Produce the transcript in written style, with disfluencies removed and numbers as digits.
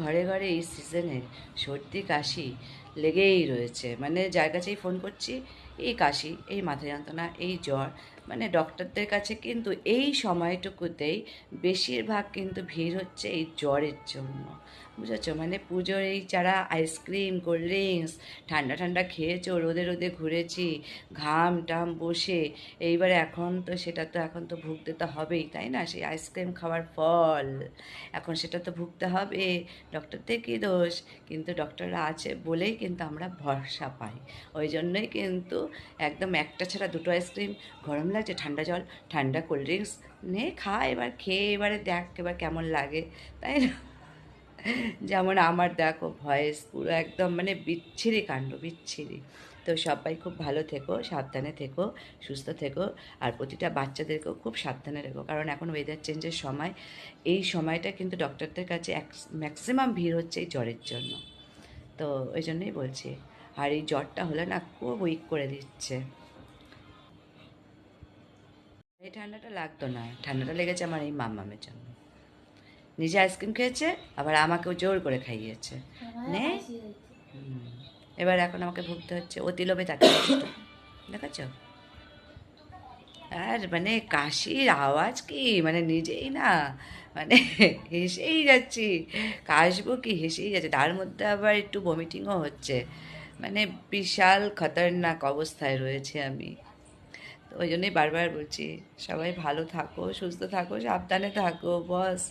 ঘরে ঘরে এই সিজনে সর্দি কাশি লেগেই রয়েছে, মানে যার কাছেই ফোন করছি এই কাশি, এই মাথা যন্ত্রণা, এই জ্বর। মানে ডক্টরদের কাছে কিন্তু এই সময়টুকুতেই বেশিরভাগ কিন্তু ভিড় হচ্ছে এই জ্বরের জন্য, বুঝেছো? মানে পুজোর এই যারা আইসক্রিম কোল্ড ড্রিঙ্কস ঠান্ডা ঠান্ডা খেয়েছো, রোদে রোদে ঘুরেছি, ঘাম টাম বসে, এইবারে এখন তো সেটা তো এখন তো ভুগতে তো হবেই, তাই না? সেই আইসক্রিম খাওয়ার ফল এখন সেটা তো ভুগতে হবে। ডক্টরদের কী দোষ? কিন্তু ডক্টররা আছে বলেই কিন্তু আমরা ভরসা পাই। ওই জন্যই কিন্তু একদম একটা ছাড়া দুটো আইসক্রিম, গরম লাগছে ঠান্ডা জল, ঠান্ডা কোল্ড ড্রিঙ্কস নে খা, এবার খেয়ে এবারে দেখ এবার কেমন লাগে, তাই না? যেমন আমার দেখো ভয়েস পুরো একদম মানে বিচ্ছিরি কাণ্ড, বিচ্ছিরি। তো সবাই খুব ভালো থেকো, সাবধানে থেকো, সুস্থ থেকো। আর প্রতিটা বাচ্চাদেরকেও খুব সাবধানে রেখো, কারণ এখন ওয়েদার চেঞ্জের সময়। এই সময়টা কিন্তু ডক্টরদের কাছে ম্যাক্সিমাম ভিড় হচ্ছে এই জ্বরের জন্য। তো ওই জন্যই বলছি। আর এই জ্বরটা হলে না খুব উইক করে দিচ্ছে। এই ঠান্ডাটা লাগতো না, ঠান্ডাটা লেগেছে আমার এই মাম্মামের জন্য। নিজে আইসক্রিম খেয়েছে, আবার আমাকেও জোর করে খাইয়েছে। নে। হুম। এবার এখন আমাকে ভুগতে হচ্ছে, অতি লোভে তাকে দেখাচ্ছ। আর মানে কাশির আওয়াজ কি, মানে নিজেই না, মানে হেসেই যাচ্ছি, কাশবো কি হেসেই যাচ্ছে, তার মধ্যে আবার একটু ভমিটিংও হচ্ছে। মানে বিশাল খতরনাক অবস্থায় রয়েছে আমি। তো ওই জন্যই বারবার বলছি, সবাই ভালো থাকো, সুস্থ থাকো, সাবধানে থাকো বস।